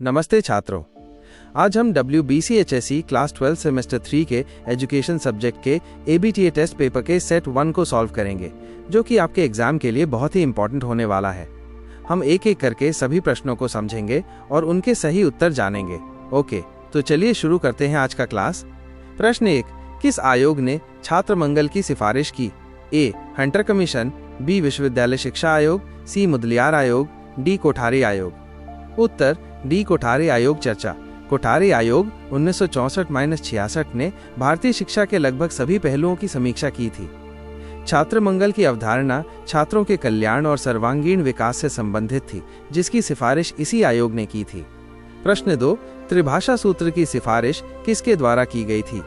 नमस्ते छात्रों। आज हम WBCHSE क्लास 12 सेमेस्टर 3 के एजुकेशन सब्जेक्ट के ABTA टेस्ट पेपर के सेट 1 को सॉल्व करेंगे, जो कि आपके एग्जाम के लिए बहुत ही इंपॉर्टेंट होने वाला है। हम एक एक करके सभी प्रश्नों को समझेंगे और उनके सही उत्तर जानेंगे। ओके, तो चलिए शुरू करते हैं आज का क्लास। प्रश्न 1, किस आयोग ने छात्र मंगल की सिफारिश की? A. Hunter commission, B. विश्वविद्यालय शिक्षा आयोग, C. मुदलियार आयोग, D. कोठारी आयोग। उत्तर D. कोठारी आयोग चर्चा। कोठारी आयोग 1964-66 ने भारतीय शिक्षा के लगभग सभी पहलुओं की समीक्षा की थी। छात्र मंगल की अवधारणा छात्रों के कल्याण और सर्वांगीण विकास से संबंधित थी, जिसकी सिफारिश इसी आयोग ने की थी। प्रश्न 2, त्रिभाषा सूत्र की सिफारिश किसके द्वारा की गई थी?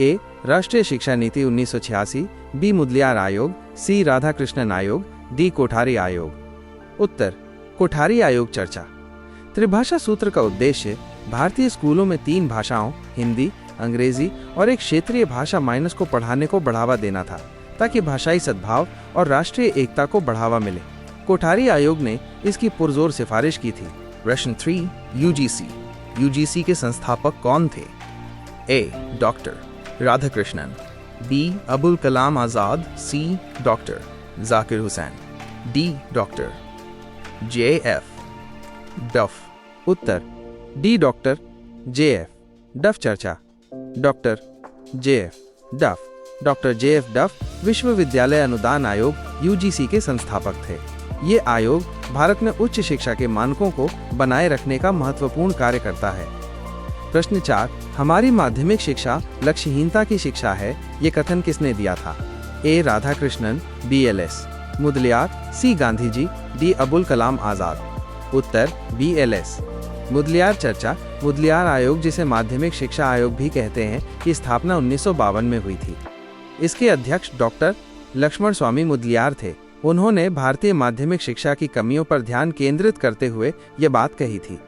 A. राष्ट्रीय शिक्षा नीति 1986, B. मुदलियार आयोग, C. राधाकृष्णन आयोग, D. कोठारी आयोग। उत्तर कोठारी आयोग चर्चा। त्रिभाषा सूत्र का उद्देश्य भारतीय स्कूलों में 3 भाषाओं हिंदी, अंग्रेजी और एक क्षेत्रीय भाषा माइनस को पढ़ाने को बढ़ावा देना था, ताकि भाषाई सद्भाव और राष्ट्रीय एकता को बढ़ावा मिले। कोठारी आयोग ने इसकी पुरजोर सिफारिश की थी। प्रश्न 3, यूजीसी के संस्थापक कौन थे? A. Doctor Radhakrishnan, B. Abul Kalam Azad, C. Doctor Zakir Hussain, D. Doctor JF डफ। उत्तर D. डॉक्टर JF डफ चर्चा। डॉक्टर JF डफ। डॉक्टर JF डफ विश्वविद्यालय अनुदान आयोग UGC के संस्थापक थे। ये आयोग भारत में उच्च शिक्षा के मानकों को बनाए रखने का महत्वपूर्ण कार्य करता है। प्रश्न 4, हमारी माध्यमिक शिक्षा लक्ष्यहीनता की शिक्षा है, ये कथन किसने दिया था? A. Radhakrishnan, B. LS Mudaliar, C. Gandhi ji, D. Abul Kalam Azad. Uttar B. LS Mudaliar चर्चा। मुदलियार आयोग, जिसे माध्यमिक शिक्षा आयोग भी कहते हैं, की स्थापना 1952 में हुई थी। इसके अध्यक्ष डॉक्टर लक्ष्मण स्वामी मुदलियार थे। उन्होंने भारतीय माध्यमिक शिक्षा की कमियों पर ध्यान केंद्रित करते हुए ये बात कही थी।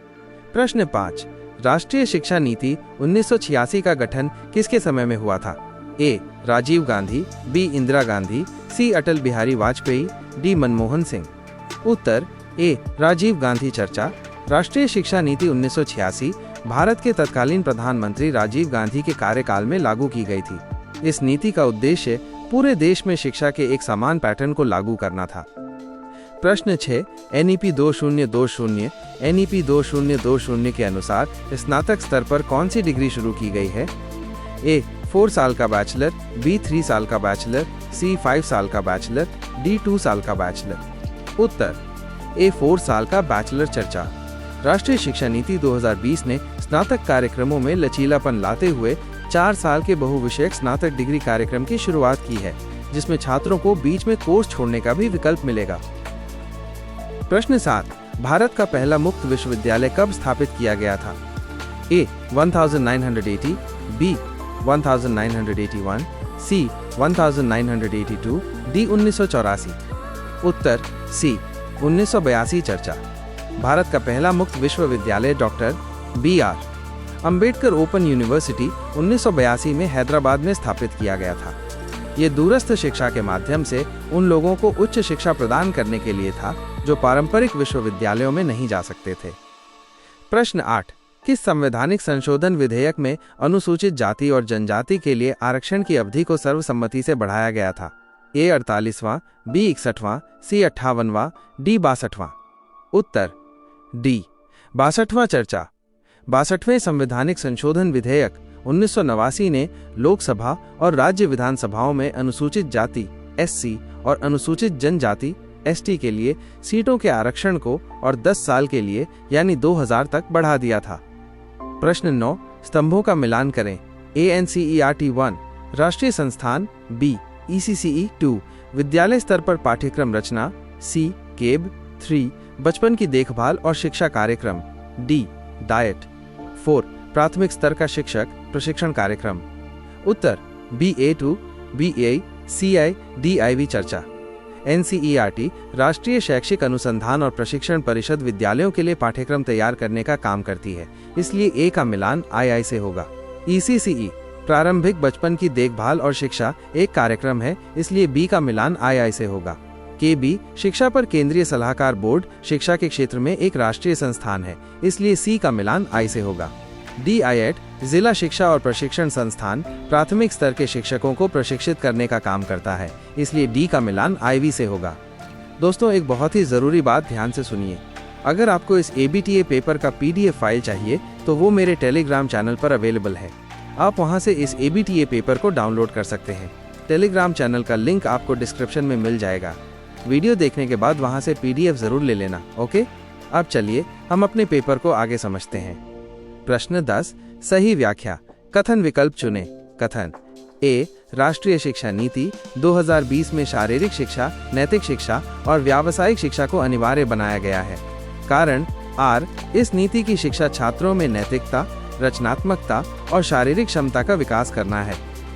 प्रश्न 5, राष्ट्रीय शिक्षा नीति 1986 का गठन किसके समय में हुआ था? A. Rajiv Gandhi, B. Indira Gandhi, C. Atal Bihari Vajpayee, D. Manmohan Singh. Uttar A. Rajiv Gandhi चर्चा। राष्ट्रीय शिक्षा नीति 1986 भारत के तत्कालीन प्रधानमंत्री राजीव गांधी के कार्यकाल में लागू की गई थी। इस नीति का उद्देश्य पूरे देश में शिक्षा के एक समान पैटर्न को लागू करना था। प्रश्न 6, NEP 2020 के अनुसार स्नातक स्तर पर कौन सी डिग्री शुरू की गई है? A. 4 साल का बैचलर, B. 3 साल का बैचलर, C. 5 साल का बैचलर, D. 2 साल का बैचलर। Uttar A. 4 साल का बैचलर चर्चा। राष्ट्रीय शिक्षा नीति 2020 ने स्नातक कार्यक्रमों में लचीलापन लाते हुए 4 साल के बहुविषयक स्नातक डिग्री कार्यक्रम की शुरुआत की है, जिसमें छात्रों को बीच में कोर्स छोड़ने का भी विकल्प मिलेगा। प्रश्न 7, भारत का पहला मुक्त विश्वविद्यालय कब स्थापित किया गया था? A. 1980, B. 1981, C. 1982, D. 1984। Uttar C. 1982 चर्चा। भारत का पहला मुक्त विश्वविद्यालय doctor BR Ambedkar open university 1982 में हैदराबाद में स्थापित किया गया था। ये दूरस्थ शिक्षा के माध्यम से उन लोगों को उच्च शिक्षा प्रदान करने के लिए था जो पारंपरिक विश्वविद्यालयों में नहीं जा सकते थे। प्रश्न 8, किस संवैधानिक संशोधन विधेयक में अनुसूचित जाति और जनजाति के लिए आरक्षण की अवधि को सर्वसम्मति से बढ़ाया गया था? A. 48वां, B. 61वां, C. 58वां, D. 62वां। Uttar D. 62वां चर्चा। 62वें संवैधानिक संशोधन विधेयक 1989 ने लोकसभा और राज्य विधानसभाओं में अनुसूचित जाति SC और अनुसूचित जनजाति ST के लिए सीटों के आरक्षण को और 10 साल के लिए यानी 2000 तक बढ़ा दिया था। प्रश्न 9, स्तंभों का मिलान करें। A. NCERT 1 राष्ट्रीय संस्थान, B. ECCE 2 विद्यालय स्तर पर पाठ्यक्रम रचना, C. केब 3 बचपन की देखभाल और शिक्षा कार्यक्रम, D. डाइट 4 प्राथमिक स्तर का शिक्षक प्रशिक्षण कार्यक्रम। उत्तर BA2, BA, CI, DIV चर्चा। NCERT राष्ट्रीय शैक्षिक अनुसंधान और प्रशिक्षण परिषद विद्यालयों के लिए पाठ्यक्रम तैयार करने का काम करती है, इसलिए A का मिलान II से होगा। ECCE प्रारंभिक बचपन की देखभाल और शिक्षा एक कार्यक्रम है, इसलिए B का मिलान II से होगा। KB शिक्षा पर केंद्रीय सलाहकार बोर्ड शिक्षा के क्षेत्र में एक राष्ट्रीय संस्थान है, इसलिए C का मिलान I से होगा। DIET जिला शिक्षा और प्रशिक्षण संस्थान प्राथमिक स्तर के शिक्षकों को प्रशिक्षित करने का काम करता है, इसलिए D का मिलान IV से होगा। दोस्तों, एक बहुत ही ज़रूरी बात ध्यान से सुनिए। अगर आपको इस ABTA पेपर का PDF फाइल चाहिए तो वो मेरे टेलीग्राम चैनल पर अवेलेबल है। आप वहां से इस ABTA पेपर को डाउनलोड कर सकते हैं। टेलीग्राम चैनल का लिंक आपको डिस्क्रिप्शन में मिल जाएगा। वीडियो देखने के बाद वहां से PDF ज़रूर ले लेना, ओके? अब चलिए हम अपने पेपर को आगे समझते हैं। प्रश्न 10, सही व्याख्या। कथन विकल्प चुनें। कथन A राष्ट्रीय शिक्षा नीति 2020 में शारीरिक शिक्षा, नैतिक शिक्षा और व्यावसायिक शिक्षा को अनिवार्य बनाया गया है। कारण R इस नीति की शिक्षा छात्रों में नैतिकता, रचनात्मकता और शारीरिक क्षमता का विकास करना है।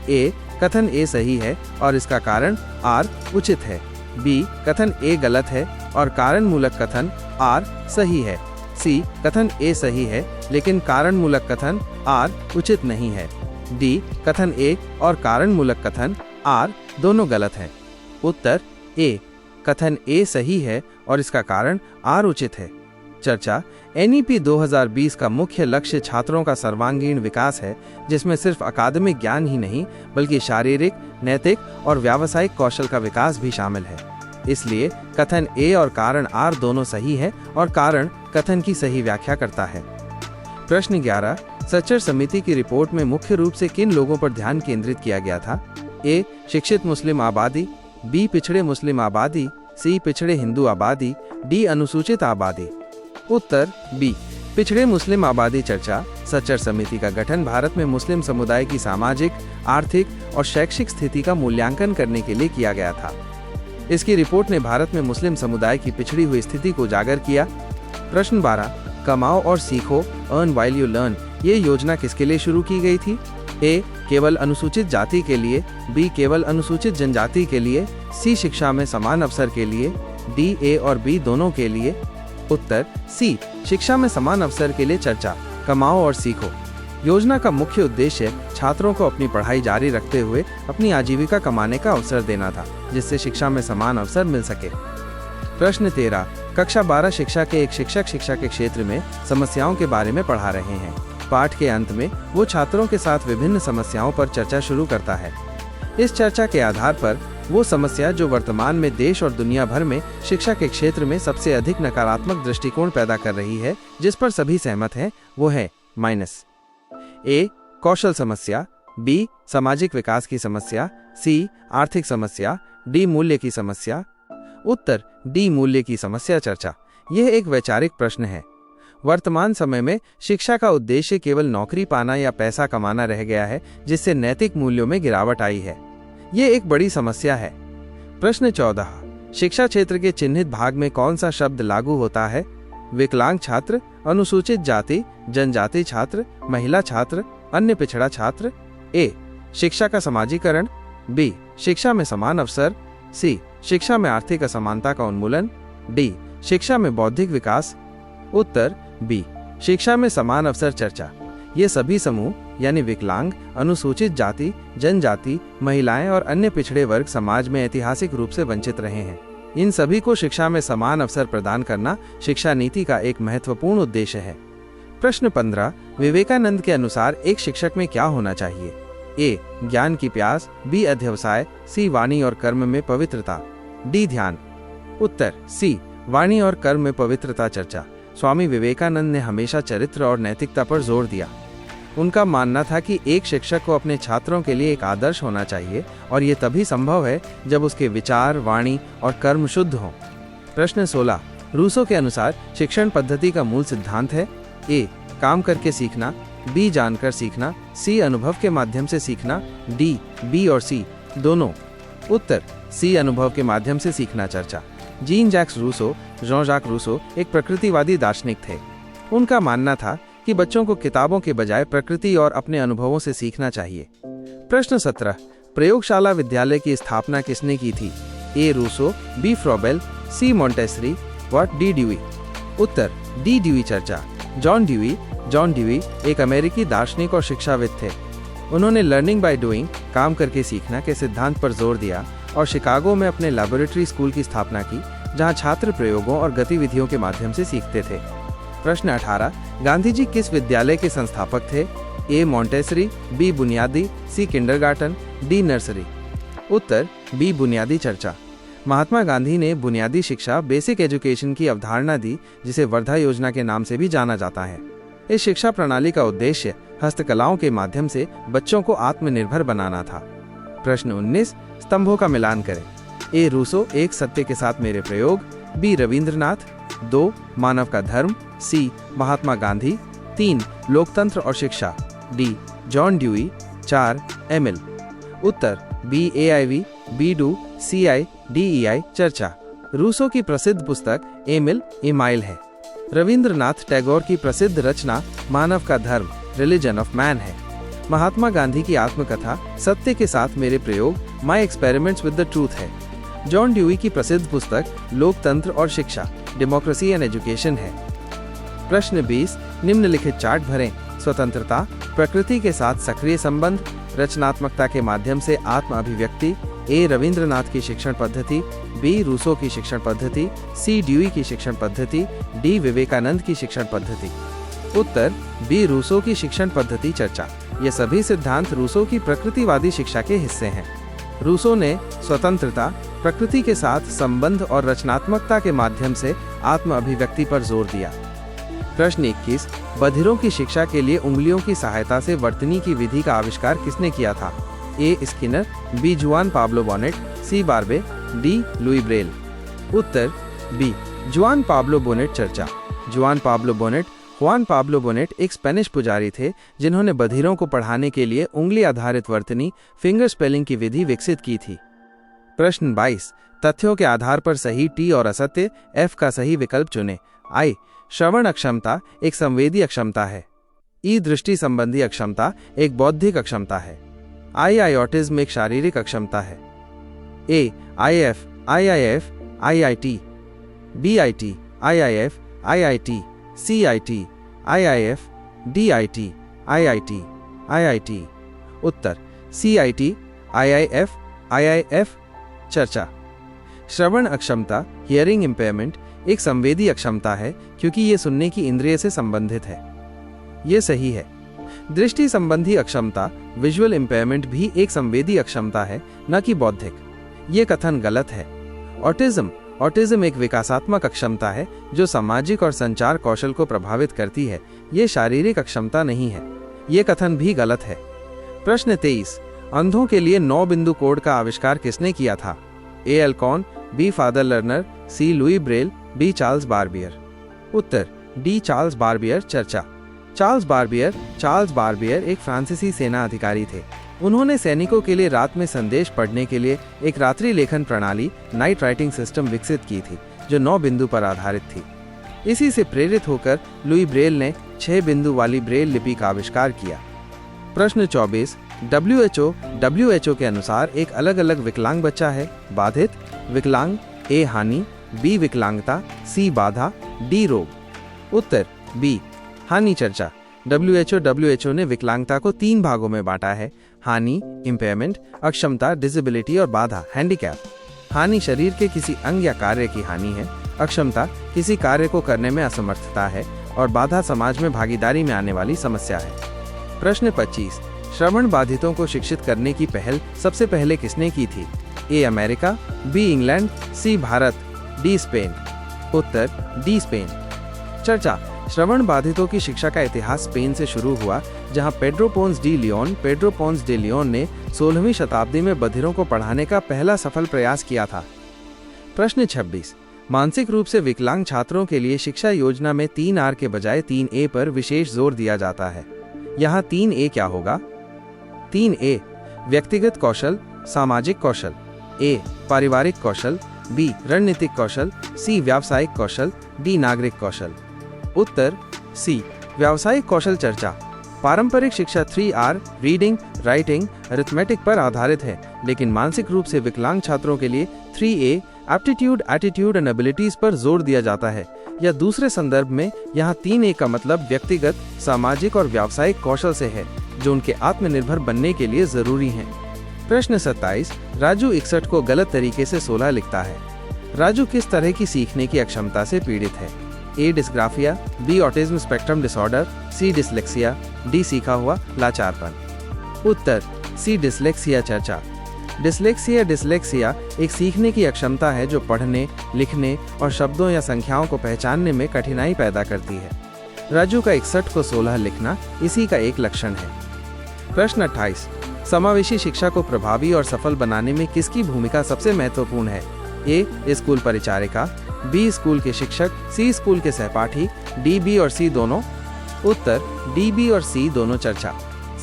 A कथन A सही है और इसका कारण R उचित है। B कथन A गलत है और कारण मूलक कथन R सही है। C कथन A सही है लेकिन कारण मूलक कथन R उचित नहीं है। D कथन A और कारण मूलक कथन R दोनों गलत हैं। उत्तर A कथन A सही है और इसका कारण R उचित है। चर्चा NEP 2020 का मुख्य लक्ष्य छात्रों का सर्वांगीण विकास है, जिसमें सिर्फ अकादमिक ज्ञान ही नहीं बल्कि शारीरिक, नैतिक और व्यावसायिक कौशल का विकास भी शामिल है। इसलिए कथन A और कारण R दोनों सही है और कारण कथन की सही व्याख्या करता है। प्रश्न 11, सच्चर समिति की रिपोर्ट में मुख्य रूप से किन लोगों पर ध्यान केंद्रित किया गया था? A शिक्षित मुस्लिम आबादी, B पिछड़े मुस्लिम आबादी, C पिछड़े हिंदू आबादी, D अनुसूचित आबादी। उत्तर B पिछड़े मुस्लिम आबादी। चर्चा सच्चर समिति का गठन भारत में मुस्लिम समुदाय की सामाजिक, आर्थिक और शैक्षिक स्थिति का मूल्यांकन करने के लिए किया गया था। इसकी रिपोर्ट ने भारत में मुस्लिम समुदाय की पिछड़ी हुई स्थिति को उजागर किया। प्रश्न 12, कमाओ और सीखो, अर्न व्हाइल यू लर्न, ये योजना किसके लिए शुरू की गई थी? A केवल अनुसूचित जाति के लिए, B केवल अनुसूचित जनजाति के लिए, C शिक्षा में समान अवसर के लिए, D A और B दोनों के लिए। उत्तर C शिक्षा में समान अवसर के लिए। चर्चा कमाओ और सीखो योजना का मुख्य उद्देश्य छात्रों को अपनी पढ़ाई जारी रखते हुए अपनी आजीविका कमाने का अवसर देना था, जिससे शिक्षा में समान अवसर मिल सके। प्रश्न 13, कक्षा 12 शिक्षा के एक शिक्षक शिक्षा के क्षेत्र में समस्याओं के बारे में पढ़ा रहे हैं। पाठ के अंत में वो छात्रों के साथ विभिन्न समस्याओं पर चर्चा शुरू करता है। इस चर्चा के आधार पर वो समस्या जो वर्तमान में देश और दुनिया भर में शिक्षा के क्षेत्र में सबसे अधिक नकारात्मक दृष्टिकोण पैदा कर रही है, जिस पर सभी सहमत हैं, वो है A कौशल समस्या, B सामाजिक विकास की समस्या, C आर्थिक समस्या, D मूल्य की समस्या। उत्तर D मूल्य की समस्या। चर्चा यह एक वैचारिक प्रश्न है। वर्तमान समय में शिक्षा का उद्देश्य केवल नौकरी पाना या पैसा कमाना रह गया है, जिससे नैतिक मूल्यों में गिरावट आई है। ये एक बड़ी समस्या है। प्रश्न 14, शिक्षा क्षेत्र के चिन्हित भाग में कौन सा शब्द लागू होता है? विकलांग छात्र, अनुसूचित जाति, जनजाति छात्र, महिला छात्र, अन्य पिछड़ा छात्र। A शिक्षा का समाजीकरण, B शिक्षा में समान अवसर, C शिक्षा में आर्थिक असमानता का उन्मूलन, D शिक्षा में बौद्धिक विकास। उत्तर B शिक्षा में समान अवसर। चर्चा ये सभी समूह यानी विकलांग, अनुसूचित जाति, जनजाति, महिलाएं और अन्य पिछड़े वर्ग समाज में ऐतिहासिक रूप से वंचित रहे हैं। इन सभी को शिक्षा में समान अवसर प्रदान करना शिक्षा नीति का एक महत्वपूर्ण उद्देश्य है। प्रश्न 15, विवेकानंद के अनुसार एक शिक्षक में क्या होना चाहिए? A ज्ञान की प्यास, B अध्यवसाय, C वाणी और कर्म में पवित्रता, D ध्यान। उत्तर C वाणी और कर्म में पवित्रता। चर्चा स्वामी विवेकानंद ने हमेशा चरित्र और नैतिकता पर जोर दिया। उनका मानना था कि एक शिक्षक को अपने छात्रों के लिए एक आदर्श होना चाहिए और ये तभी संभव है जब उसके विचार, वाणी और कर्म शुद्ध हों। प्रश्न 16, रूसो के अनुसार शिक्षण पद्धति का मूल सिद्धांत है? A काम करके सीखना, B जानकर सीखना, C अनुभव के माध्यम से सीखना, D B और C दोनों। उत्तर C अनुभव के माध्यम से सीखना। चर्चा जीन जैक्स रूसो, जॉन जाक रूसो एक प्रकृतिवादी दार्शनिक थे। उनका मानना था कि बच्चों को किताबों के बजाय प्रकृति और अपने अनुभवों से सीखना चाहिए। प्रश्न 17, प्रयोगशाला विद्यालय की स्थापना किसने की थी? A Rousseau, B Froebel, C Montessori व D ड्यूई। उत्तर D ड्यूई। चर्चा जॉन ड्यूई एक अमेरिकी दार्शनिक और शिक्षाविद थे। उन्होंने लर्निंग बाय डूइंग काम करके सीखना के सिद्धांत पर जोर दिया और शिकागो में अपने लैबोरेटरी स्कूल की स्थापना की, जहां छात्र प्रयोगों और गतिविधियों के माध्यम से सीखते थे। प्रश्न 18, गांधी जी किस विद्यालय के संस्थापक थे? ए मॉन्टेसरी, बी बुनियादी, सी किंडरगार्टन, डी नर्सरी। उत्तर बी बुनियादी चर्चा। महात्मा गांधी ने बुनियादी शिक्षा बेसिक एजुकेशन की अवधारणा दी, जिसे वर्धा योजना के नाम से भी जाना जाता है। इस शिक्षा प्रणाली का उद्देश्य हस्तकलाओं के माध्यम से बच्चों को आत्मनिर्भर बनाना था। प्रश्न 19, स्तंभों का मिलान करें। ए रूसो, एक सत्य के साथ मेरे प्रयोग, बी रविंद्रनाथ, 2 मानव का धर्म, सी महात्मा गांधी, 3 लोकतंत्र और शिक्षा, डी जॉन ड्यूई, 4 एमिल। उत्तर बी AIV, बी डू, CI DEI चर्चा। रूसो की प्रसिद्ध पुस्तक एमिल इमाइल है। रविंद्रनाथ टैगोर की प्रसिद्ध रचना मानव का धर्म रिलीजन ऑफ मैन है। महात्मा गांधी की आत्मकथा सत्य के साथ मेरे प्रयोग my experiments with the truth है। जॉन ड्यूई की प्रसिद्ध पुस्तक लोकतंत्र और शिक्षा डेमोक्रेसी एंड एजुकेशन है। प्रश्न 20, निम्नलिखित चार्ट भरें। स्वतंत्रता, प्रकृति के साथ सक्रिय संबंध, रचनात्मकता के माध्यम से आत्म अभिव्यक्ति, ए रविंद्रनाथ की शिक्षण पद्धति, बी रूसो की शिक्षण पद्धति, सी ड्यूई की शिक्षण पद्धति, डी विवेकानंद की शिक्षण पद्धति। उत्तर बी रूसो की शिक्षण पद्धति चर्चा। ये सभी सिद्धांत रूसो की प्रकृतिवादी शिक्षा के हिस्से हैं। रूसो ने स्वतंत्रता, प्रकृति के साथ संबंध और रचनात्मकता के माध्यम से आत्म अभिव्यक्ति पर जोर दिया। प्रश्न 21, बधिरों की शिक्षा के लिए उंगलियों की सहायता से वर्तनी की विधि का आविष्कार किसने किया था? ए स्किनर, बी जुआन पाब्लो बोनेट, सी बार्बे, डी लुई ब्रेल। उत्तर बी जुआन पाब्लो बोनेट चर्चा। जुआन पाब्लो बोनेट एक स्पेनिश पुजारी थे, जिन्होंने बधिरों को पढ़ाने के लिए उंगली आधारित वर्तनी फिंगर स्पेलिंग की विधि विकसित की थी। प्रश्न 22, तथ्यों के आधार पर सही टी और असत्य एफ का सही विकल्प चुनें। आई श्रवण अक्षमता एक संवेदी अक्षमता है। ई दृष्टि संबंधी अक्षमता एक बौद्धिक अक्षमता है। आई ऑटिज्म एक शारीरिक अक्षमता है। ए IF, IIF, IIT, BIT, IIF, IIT, CIT, IIF, DIT, IIT, IIT। Uttar CIT, IIF, IIF चर्चा। श्रवण अक्षमता हियरिंग इम्पेयरमेंट एक संवेदी अक्षमता है, क्योंकि ये सुनने की इंद्रिय से संबंधित है। ये सही है। दृष्टि संबंधी अक्षमता विजुअल इम्पेयरमेंट भी एक संवेदी अक्षमता है, न कि बौद्धिक। ये कथन गलत है। ऑटिज्म एक विकासात्मक अक्षमता है जो सामाजिक और संचार कौशल को प्रभावित करती है। ये शारीरिक अक्षमता नहीं है। ये कथन भी गलत है। प्रश्न 23, अंधों के लिए 9 बिंदु कोड का आविष्कार किसने किया था? A Alcon, B father Lerner, C Louis Braille, B Charles Barbier. उत्तर डी चार्ल्स बारबियर चर्चा। चार्ल्स बारबियर एक फ्रांसीसी सेना अधिकारी थे। उन्होंने सैनिकों के लिए रात में संदेश पढ़ने के लिए एक रात्रि लेखन प्रणाली नाइट राइटिंग सिस्टम विकसित की थी, जो 9 बिंदु पर आधारित थी। इसी से प्रेरित होकर लुई ब्रेल ने 6 बिंदु वाली ब्रेल लिपि का आविष्कार किया। प्रश्न 24, WHO के अनुसार एक अलग अलग विकलांग बच्चा है। बाधित, विकलांग, ए हानि, बी विकलांगता, सी बाधा, डी रोग। उत्तर बी हानि चर्चा। WHO ने विकलांगता को 3 भागों में बांटा है। हानि इम्पेयरमेंट, अक्षमता डिसेबिलिटी और बाधा हैंडीकैप। हानि शरीर के किसी अंग या कार्य की हानि है। अक्षमता किसी कार्य को करने में असमर्थता है और बाधा समाज में भागीदारी में आने वाली समस्या है। प्रश्न 25, श्रवण बाधितों को शिक्षित करने की पहल सबसे पहले किसने की थी? A America, B England, C Bharat, D Spain. उत्तर डी स्पेन चर्चा। श्रवण बाधितों की शिक्षा का इतिहास स्पेन से शुरू हुआ, जहां पेड्रो पोंस डे लियोन ने 16वीं शताब्दी में बधिरों को पढ़ाने का पहला सफल प्रयास किया था। प्रश्न 26, मानसिक रूप से विकलांग छात्रों के लिए शिक्षा योजना में 3 R के बजाय 3 A पर विशेष जोर दिया जाता है। यहाँ 3 A क्या होगा? 3 A व्यक्तिगत कौशल, सामाजिक कौशल, ए पारिवारिक कौशल, बी रणनीतिक कौशल, सी व्यावसायिक कौशल, डी नागरिक कौशल। उत्तर सी व्यावसायिक कौशल चर्चा। पारंपरिक शिक्षा 3R रीडिंग, राइटिंग, अरिथमेटिक पर आधारित है, लेकिन मानसिक रूप से विकलांग छात्रों के लिए 3A aptitude, attitude and abilities पर जोर दिया जाता है। या दूसरे संदर्भ में यहाँ 3A का मतलब व्यक्तिगत, सामाजिक और व्यावसायिक कौशल से है, जो उनके आत्मनिर्भर बनने के लिए जरूरी हैं। प्रश्न 27, राजू 61 को गलत तरीके से 16 लिखता है। राजू किस तरह की सीखने की अक्षमता से पीड़ित है? A dysgraphia, B autism spectrum disorder, C dyslexia, D सीखा हुआ लाचारपन। उत्तर सी डिसलेक्सिया। चर्चा। डिसलेक्सिया एक सीखने की अक्षमता है जो पढ़ने, लिखने और शब्दों या संख्याओं को पहचानने में कठिनाई पैदा करती है। राजू का 61 को 16 लिखना इसी का एक लक्षण है। प्रश्न 28, समावेशी शिक्षा को प्रभावी और सफल बनाने में किसकी भूमिका सबसे महत्वपूर्ण है? ए स्कूल परिचारिका, बी स्कूल के शिक्षक, सी स्कूल के सहपाठी, डी बी और सी दोनों। उत्तर डी बी और सी दोनों। चर्चा।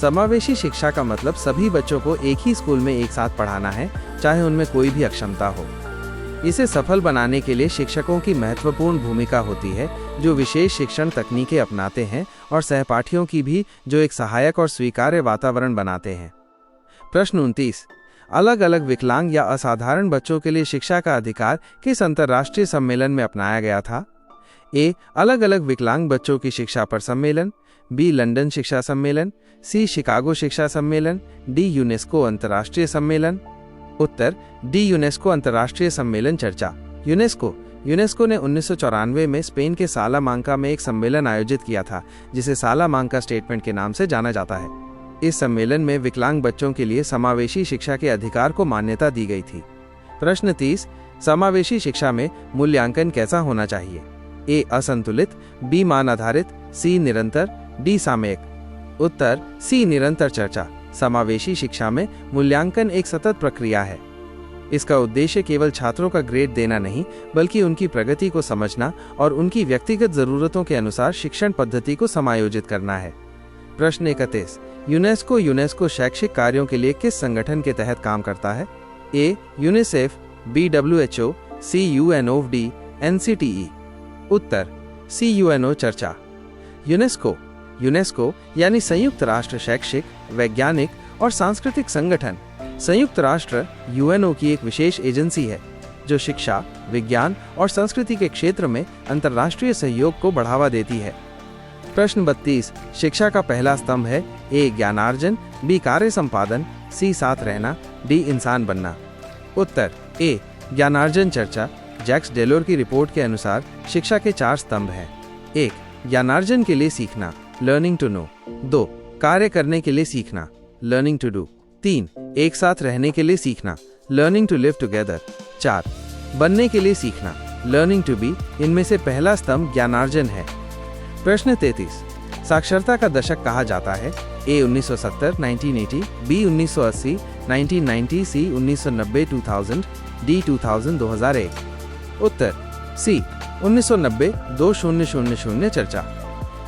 समावेशी शिक्षा का मतलब सभी बच्चों को एक ही स्कूल में एक साथ पढ़ाना है, चाहे उनमें कोई भी अक्षमता हो। इसे सफल बनाने के लिए शिक्षकों की महत्वपूर्ण भूमिका होती है, जो विशेष शिक्षण तकनीकें अपनाते हैं, और सहपाठियों की भी, जो एक सहायक और स्वीकार्य वातावरण बनाते हैं। प्रश्न 29, अलग अलग विकलांग या असाधारण बच्चों के लिए शिक्षा का अधिकार किस अंतर्राष्ट्रीय सम्मेलन में अपनाया गया था? ए अलग अलग विकलांग बच्चों की शिक्षा पर सम्मेलन, बी लंदन शिक्षा सम्मेलन, सी शिकागो शिक्षा सम्मेलन, डी यूनेस्को अंतर्राष्ट्रीय सम्मेलन। उत्तर डी यूनेस्को अंतर्राष्ट्रीय सम्मेलन। चर्चा। यूनेस्को ने 1994 में स्पेन के सालामांका में एक सम्मेलन आयोजित किया था, जिसे सालामांका स्टेटमेंट के नाम से जाना जाता है। इस सम्मेलन में विकलांग बच्चों के लिए समावेशी शिक्षा के अधिकार को मान्यता दी गई थी। प्रश्न 30, समावेशी शिक्षा में मूल्यांकन कैसा होना चाहिए? ए असंतुलित, बी मान आधारित, सी निरंतर, डी सामयिक। उत्तर सी निरंतर। चर्चा। समावेशी शिक्षा में मूल्यांकन एक सतत प्रक्रिया है। इसका उद्देश्य केवल छात्रों का ग्रेड देना नहीं, बल्कि उनकी प्रगति को समझना और उनकी व्यक्तिगत जरूरतों के अनुसार शिक्षण पद्धति को समायोजित करना है। प्रश्न 31, यूनेस्को शैक्षिक कार्यों के लिए किस संगठन के तहत काम करता है? A UNICEF, B WHO, C UNOD, NCTE। उत्तर सी UNO। चर्चा। यूनेस्को यानी संयुक्त राष्ट्र शैक्षिक, वैज्ञानिक और सांस्कृतिक संगठन संयुक्त राष्ट्र UNO की एक विशेष एजेंसी है, जो शिक्षा, विज्ञान और संस्कृति के क्षेत्र में अंतर्राष्ट्रीय सहयोग को बढ़ावा देती है। प्रश्न 32, शिक्षा का पहला स्तंभ है? ए ज्ञानार्जन, बी कार्य संपादन, सी साथ रहना, डी इंसान बनना। उत्तर ए ज्ञानार्जन। चर्चा। जैक्स डेलोर की रिपोर्ट के अनुसार शिक्षा के 4 स्तंभ हैं। 1 ज्ञानार्जन के लिए सीखना, लर्निंग टू नो। 2 कार्य करने के लिए सीखना, लर्निंग टू डू। 3 एक साथ रहने के लिए सीखना, लर्निंग टू लिव टुगेदर। 4 बनने के लिए सीखना, लर्निंग टू बी। इनमें से पहला स्तंभ ज्ञानार्जन है। प्रश्न 33, साक्षरता का दशक कहा जाता है? ए 1970 1980, बी 1980 1990, सी 1990 2000, डी 2000 2001। उत्तर सी 1990 2000। चर्चा।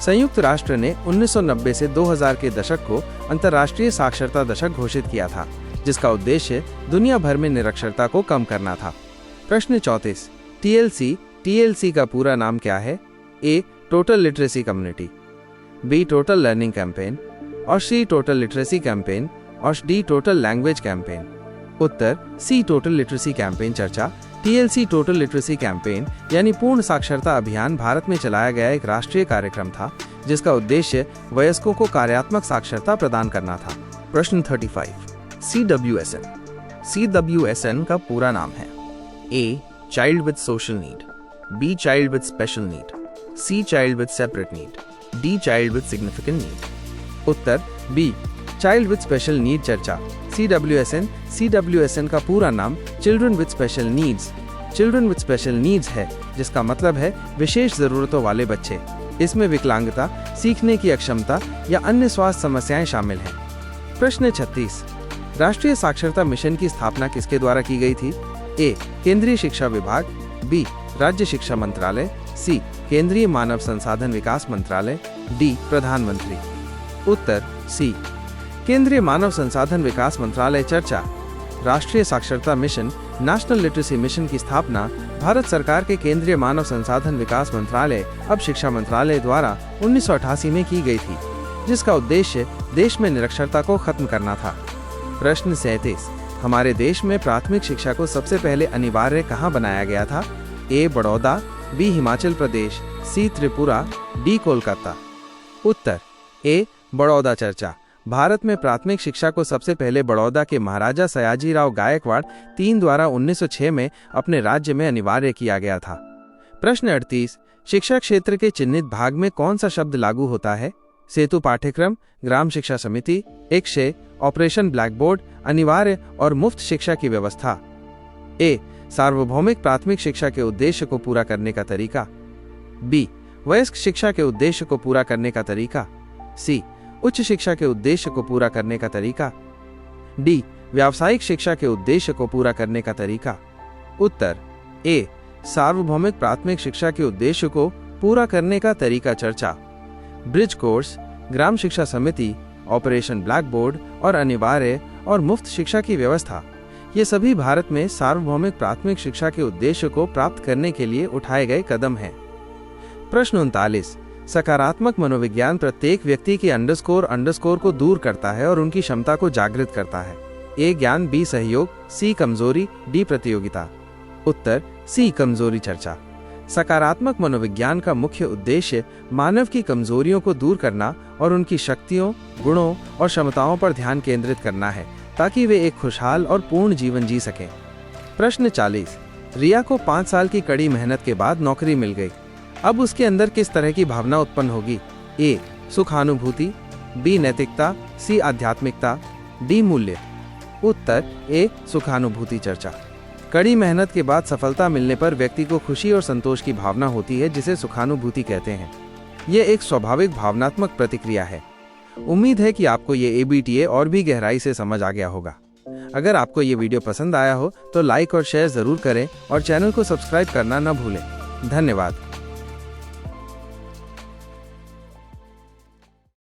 संयुक्त राष्ट्र ने 1990 से 2000 के दशक को अंतर्राष्ट्रीय साक्षरता दशक घोषित किया था, जिसका उद्देश्य दुनिया भर में निरक्षरता को कम करना था। प्रश्न 34, TLC का पूरा नाम क्या है? A total literacy community, B total learning campaign, और सी टोटल लिटरेसी कैंपेन, और डी टोटल लैंग्वेज कैंपेन। उत्तर सी टोटल लिटरेसी कैंपेन। चर्चा। TLC टोटल लिटरेसी कैंपेन यानी पूर्ण साक्षरता अभियान भारत में चलाया गया एक राष्ट्रीय कार्यक्रम था, जिसका उद्देश्य वयस्कों को कार्यात्मक साक्षरता प्रदान करना था। प्रश्न 35, CWSN का पूरा नाम है? A child with social need, B child with special need, C child with separate need, D child with significant need. उत्तर B child with special need. चर्चा। CWSN का पूरा नाम चिल्ड्रन विद स्पेशल नीड्स है, जिसका मतलब है विशेष जरूरतों वाले बच्चे। इसमें विकलांगता, सीखने की अक्षमता या अन्य स्वास्थ्य समस्याएं शामिल हैं। प्रश्न 36, राष्ट्रीय साक्षरता मिशन की स्थापना किसके द्वारा की गई थी? ए केंद्रीय शिक्षा विभाग, बी राज्य शिक्षा मंत्रालय, सी केंद्रीय मानव संसाधन विकास मंत्रालय, डी प्रधानमंत्री। उत्तर सी केंद्रीय मानव संसाधन विकास मंत्रालय। चर्चा। राष्ट्रीय साक्षरता मिशन नेशनल लिटरेसी मिशन की स्थापना भारत सरकार के केंद्रीय मानव संसाधन विकास मंत्रालय, अब शिक्षा मंत्रालय द्वारा 1988 में की गई थी, जिसका उद्देश्य देश में निरक्षरता को खत्म करना था। प्रश्न 37, हमारे देश में प्राथमिक शिक्षा को सबसे पहले अनिवार्य कहाँ बनाया गया था? ए बड़ौदा, बी हिमाचल प्रदेश, सी त्रिपुरा, डी कोलकाता। उत्तर ए बड़ौदा। चर्चा। भारत में प्राथमिक शिक्षा को सबसे पहले बड़ौदा के महाराजा सयाजीराव गायकवाड़ 3 द्वारा 1906 में अपने राज्य में अनिवार्य किया गया था। प्रश्न 38, शिक्षा क्षेत्र के चिन्हित भाग में कौन सा शब्द लागू होता है? सेतु पाठ्यक्रम, ग्राम शिक्षा समिति, इक्शे, ऑपरेशन ब्लैकबोर्ड, अनिवार्य और मुफ्त शिक्षा की व्यवस्था। ए, सार्वभौमिक प्राथमिक शिक्षा के उद्देश्य को पूरा करने का तरीका। बी, वयस्क शिक्षा के उद्देश्य को पूरा करने का तरीका। सी, उच्च शिक्षा के उद्देश्य को पूरा करने का तरीका। डी, व्यावसायिक शिक्षा के उद्देश्य को पूरा करने का तरीका। उत्तर ए, सार्वभौमिक प्राथमिक शिक्षा के उद्देश्य को पूरा करने का तरीका चर्चा। ब्रिज कोर्स, ग्राम शिक्षा समिति, ऑपरेशन ब्लैकबोर्ड और अनिवार्य और मुफ्त शिक्षा की व्यवस्था, ये सभी भारत में सार्वभौमिक प्राथमिक शिक्षा के उद्देश्य को प्राप्त करने के लिए उठाए गए कदम हैं। प्रश्न 39, सकारात्मक मनोविज्ञान प्रत्येक व्यक्ति के अंडरस्कोर को दूर करता है और उनकी क्षमता को जागृत करता है। ए, ज्ञान, बी, सहयोग, सी, कमजोरी, डी, प्रतियोगिता। उत्तर सी, कमजोरी चर्चा। सकारात्मक मनोविज्ञान का मुख्य उद्देश्य मानव की कमजोरियों को दूर करना और उनकी शक्तियों, गुणों और क्षमताओं पर ध्यान केंद्रित करना है ताकि वे एक खुशहाल और पूर्ण जीवन जी सकें। प्रश्न 40, रिया को 5 साल की कड़ी मेहनत के बाद नौकरी मिल गई। अब उसके अंदर किस तरह की भावना उत्पन्न होगी? ए, सुखानुभूति, बी, नैतिकता, सी, आध्यात्मिकता, डी, मूल्य। उत्तर ए, सुखानुभूति चर्चा। कड़ी मेहनत के बाद सफलता मिलने पर व्यक्ति को खुशी और संतोष की भावना होती है जिसे सुखानुभूति कहते हैं। यह एक स्वाभाविक भावनात्मक प्रतिक्रिया है। उम्मीद है कि आपको ये ABTA और भी गहराई से समझ आ गया होगा। अगर आपको ये वीडियो पसंद आया हो तो लाइक और शेयर जरूर करें और चैनल को सब्सक्राइब करना न भूलें। धन्यवाद।